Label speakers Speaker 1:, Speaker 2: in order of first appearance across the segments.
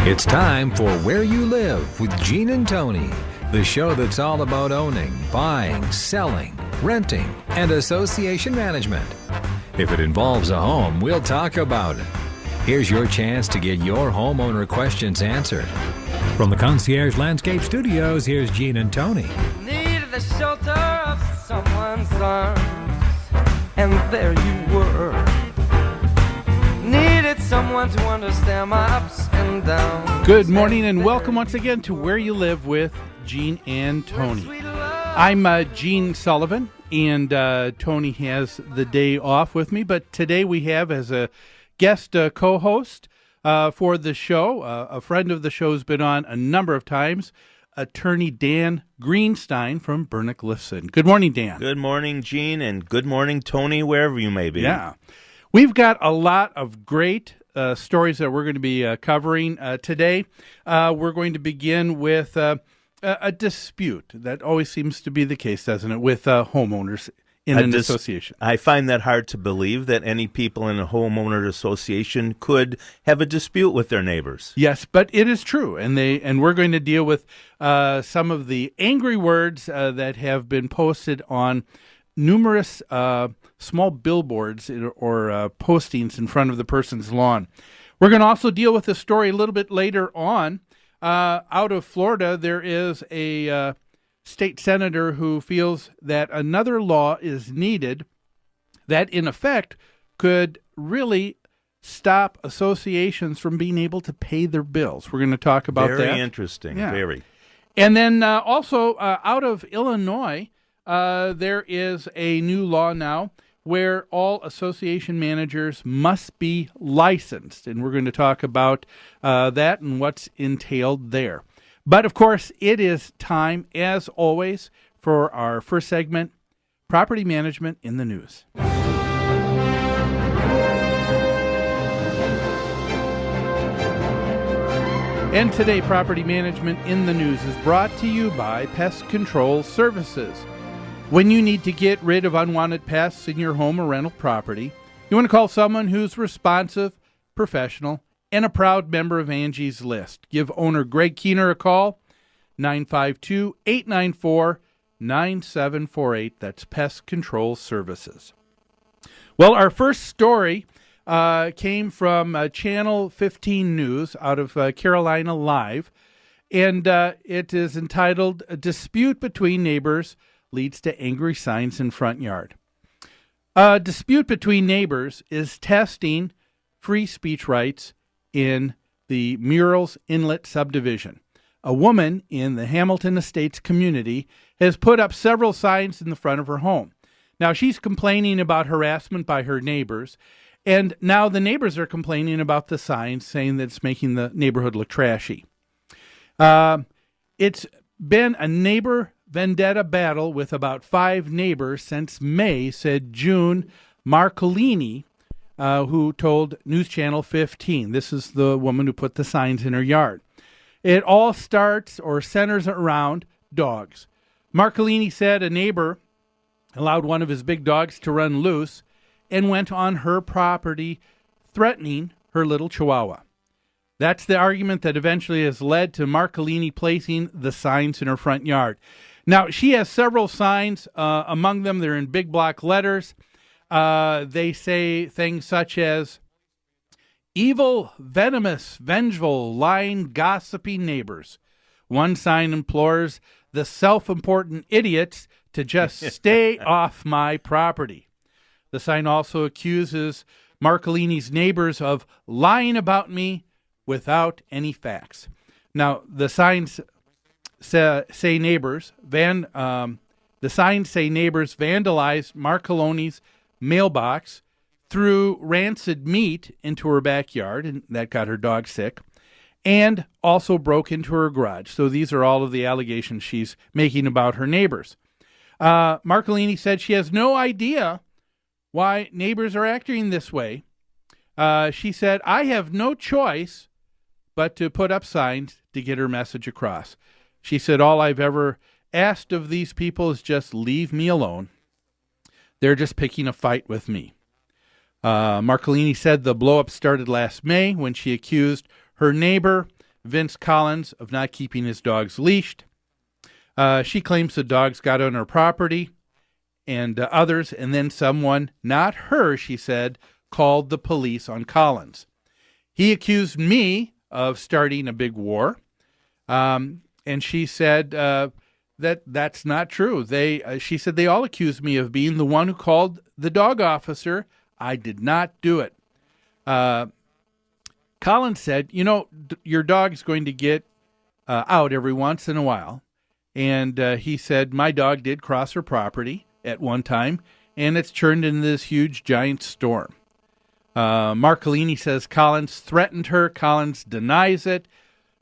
Speaker 1: It's time for Where You Live with Gene and Tony, the show that's all about owning, buying, selling, renting, and association management. If it involves a home, we'll talk about it. Here's your chance to get your homeowner questions answered. From the Concierge Landscape Studios, here's Gene and Tony.
Speaker 2: Needed the shelter of someone's arms, and there you were. Needed someone to understand my ups and downs.
Speaker 3: Good morning and welcome once again to Where You Live with Gene and Tony. I'm Gene Sullivan, and Tony has the day off with me, but today we have as a guest co-host for the show, a friend of the show's been on a number of times, Attorney Dan Greenstein from Bernick Lifson. Good morning, Dan.
Speaker 4: Good morning, Gene, and good morning, Tony, wherever you may be.
Speaker 3: Yeah. We've got a lot of great stories that we're going to be covering today. We're going to begin with a dispute. That always seems to be the case, doesn't it, with homeowners in an association.
Speaker 4: I find that hard to believe that any people in a homeowner association could have a dispute with their neighbors.
Speaker 3: Yes, but it is true, and we're going to deal with some of the angry words that have been posted on numerous small billboards or postings in front of the person's lawn. We're going to also deal with the story a little bit later on. Out of Florida, there is a state senator who feels that another law is needed that, in effect, could really stop associations from being able to pay their bills. We're going to talk about that.
Speaker 4: Very interesting,
Speaker 3: yeah.
Speaker 4: Very.
Speaker 3: And then also out of Illinois, there is a new law now where all association managers must be licensed, and we're going to talk about that and what's entailed there. But, of course, it is time, as always, for our first segment, Property Management in the News. And today, Property Management in the News is brought to you by Pest Control Services. When you need to get rid of unwanted pests in your home or rental property, you want to call someone who's responsive, professional, and a proud member of Angie's List. Give owner Greg Keener a call, 952-894-9748. That's Pest Control Services. Well, our first story came from Channel 15 News out of Carolina Live, and it is entitled, "A Dispute Between Neighbors Leads to Angry Signs in Front Yard." A dispute between neighbors is testing free speech rights in the Murals Inlet subdivision. A woman in the Hamilton Estates community has put up several signs in the front of her home. Now, she's complaining about harassment by her neighbors, and now the neighbors are complaining about the signs, saying that it's making the neighborhood look trashy. It's been a neighbor vendetta battle with about 5 neighbors since May, said June Marcolini, who told News Channel 15. This is the woman who put the signs in her yard. It all starts or centers around dogs. Marcolini said a neighbor allowed one of his big dogs to run loose and went on her property, threatening her little chihuahua. That's the argument that eventually has led to Marcolini placing the signs in her front yard. Now, she has several signs. Among them, they're in big block letters. They say things such as, "Evil, venomous, vengeful, lying, gossiping neighbors." One sign implores the self-important idiots to just stay off my property. The sign also accuses Marcolini's neighbors of lying about me without any facts. Now, the signs say neighbors vandalized Marcolini's mailbox, threw rancid meat into her backyard, and that got her dog sick, and also broke into her garage. So these are all of the allegations she's making about her neighbors. Marcolini said she has no idea why neighbors are acting this way. She said, "I have no choice but to put up signs to get her message across." She said, "All I've ever asked of these people is just leave me alone. They're just picking a fight with me." Marcolini said the blow-up started last May when she accused her neighbor Vince Collins of not keeping his dogs leashed. She claims the dogs got on her property and others, and then someone, not her, she said, called the police on Collins. He accused me of starting a big war, and she said that's not true. She said they all accused me of being the one who called the dog officer. I did not do it. Collins said, your dog's going to get out every once in a while. And he said, my dog did cross her property at one time, and it's turned into this huge, giant storm. Marcolini says Collins threatened her. Collins denies it,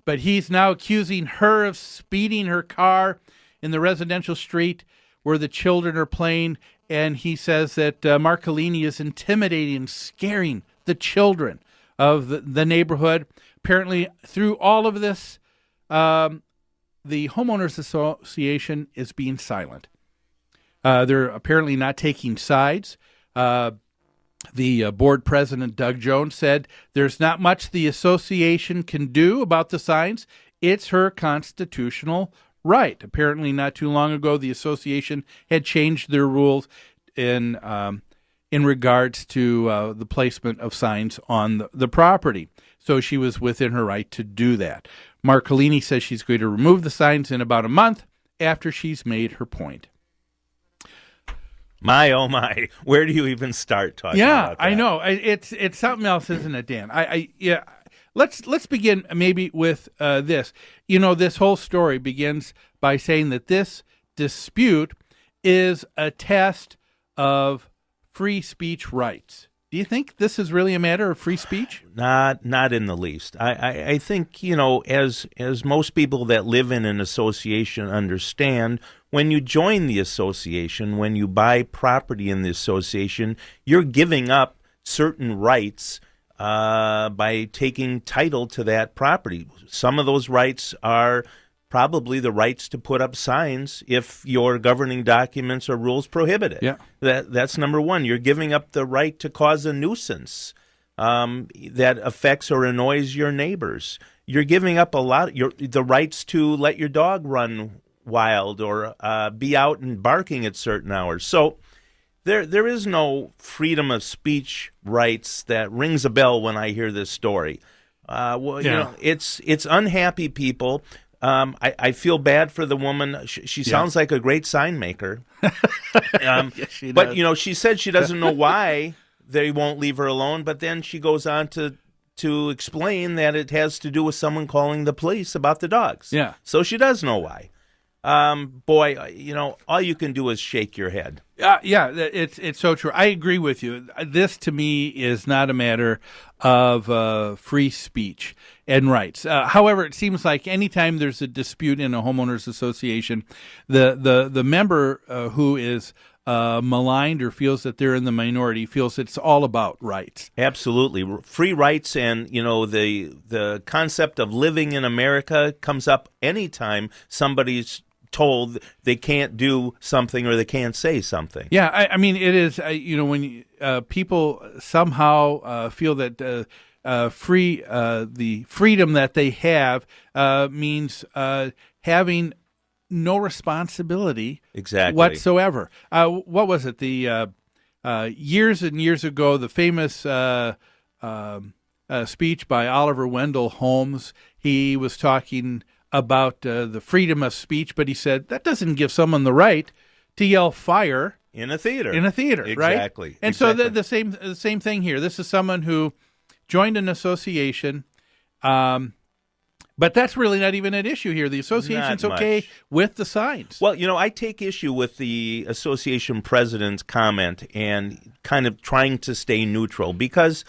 Speaker 3: but he's now accusing her of speeding her car in the residential street where the children are playing. And he says that Marcolini is intimidating and scaring the children of the neighborhood. Apparently, through all of this, the Homeowners Association is being silent. They're apparently not taking sides. The board president, Doug Jones, said there's not much the association can do about the signs. It's her constitutional right. Apparently, not too long ago, the association had changed their rules in regards to the placement of signs on the property. So she was within her right to do that. Marcolini says she's going to remove the signs in about a month after she's made her point.
Speaker 4: My, oh my, where do you even start talking about that?
Speaker 3: I know. It's something else, isn't it, Dan? Yeah. Let's begin maybe with this. This whole story begins by saying that this dispute is a test of free speech rights. Do you think this is really a matter of free speech?
Speaker 4: Not in the least. I think, as most people that live in an association understand, when you join the association, when you buy property in the association, you're giving up certain rights by taking title to that property. Some of those rights are probably the rights to put up signs if your governing documents or rules prohibit it.
Speaker 3: Yeah.
Speaker 4: That's number one. You're giving up the right to cause a nuisance that affects or annoys your neighbors. You're giving up the rights to let your dog run wild or be out and barking at certain hours. So there is no freedom of speech rights that rings a bell when I hear this story. It's unhappy people. I feel bad for the woman. She sounds like a great sign maker.
Speaker 3: Yes, she
Speaker 4: but,
Speaker 3: does.
Speaker 4: she said she doesn't know why they won't leave her alone. But then she goes on to explain that it has to do with someone calling the police about the dogs.
Speaker 3: Yeah.
Speaker 4: So she does know why. Boy, all you can do is shake your head.
Speaker 3: It's so true. I agree with you. This, to me, is not a matter of free speech and rights. However, it seems like anytime there's a dispute in a homeowners association, the member who is maligned or feels that they're in the minority feels it's all about rights.
Speaker 4: Absolutely. Free rights and, the concept of living in America comes up anytime somebody's told they can't do something or they can't say something.
Speaker 3: Yeah, I mean, it is, when people somehow feel that the freedom that they have means having no responsibility whatsoever. What was it? The years and years ago, the famous speech by Oliver Wendell Holmes, he was talking about the freedom of speech, but he said that doesn't give someone the right to yell fire
Speaker 4: in a theater.
Speaker 3: Right?
Speaker 4: Exactly.
Speaker 3: And so the same thing here. This is someone who joined an association, but that's really not even an issue here. The association's okay with the signs.
Speaker 4: Well, I take issue with the association president's comment and kind of trying to stay neutral because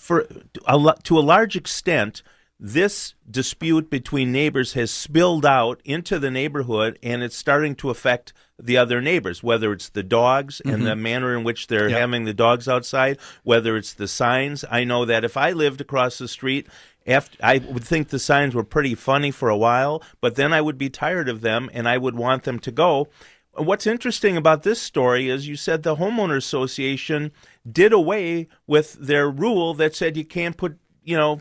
Speaker 4: to a large extent, this dispute between neighbors has spilled out into the neighborhood, and it's starting to affect the other neighbors, whether it's the dogs and the manner in which they're having the dogs outside, whether it's the signs. I know that if I lived across the street, I would think the signs were pretty funny for a while, but then I would be tired of them, and I would want them to go. What's interesting about this story is you said the homeowner association did away with their rule that said you can't put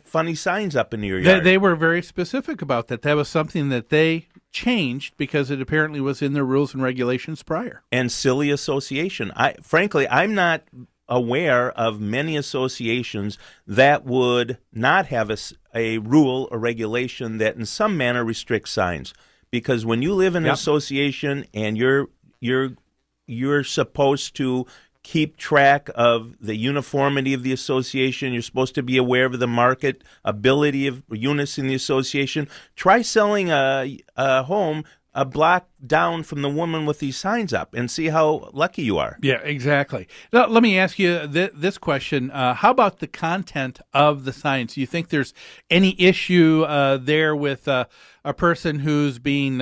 Speaker 4: funny signs up in your yard.
Speaker 3: They were very specific about that. That was something that they changed because it apparently was in their rules and regulations prior.
Speaker 4: And silly association. Frankly, I'm not aware of many associations that would not have a rule or regulation that in some manner restricts signs. Because when you live in an association and you're supposed to keep track of the uniformity of the association, you're supposed to be aware of the market ability of units in the association. Try selling a home a block down from the woman with these signs up and see how lucky you are.
Speaker 3: Yeah, exactly. Now, let me ask you this question. How about the content of the signs? Do you think there's any issue there with a person who's being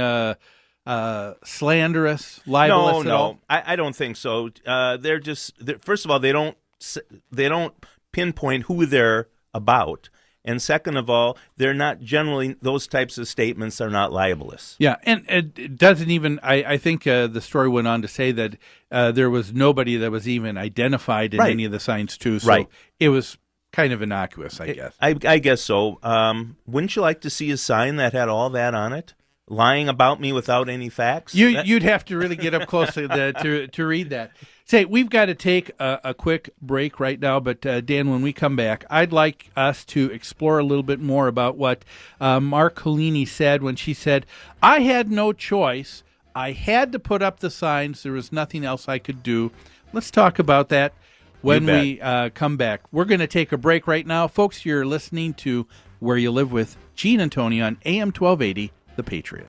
Speaker 3: slanderous, libelous at all?
Speaker 4: No, I don't think so. They're first of all, they don't pinpoint who they're about. And second of all, they're not generally, those types of statements are not libelous.
Speaker 3: Yeah, and it doesn't even, I think the story went on to say that there was nobody that was even identified in any of the signs too, so it was kind of innocuous, I guess.
Speaker 4: I guess so. Wouldn't you like to see a sign that had all that on it? Lying about me without any facts?
Speaker 3: You'd have to really get up close to read that. Say, we've got to take a quick break right now, but Dan, when we come back, I'd like us to explore a little bit more about what Marcolini said when she said, I had no choice. I had to put up the signs. There was nothing else I could do. Let's talk about that when we come back. We're going to take a break right now. Folks, you're listening to Where You Live with Gene and Tony on AM 1280, The Patriot.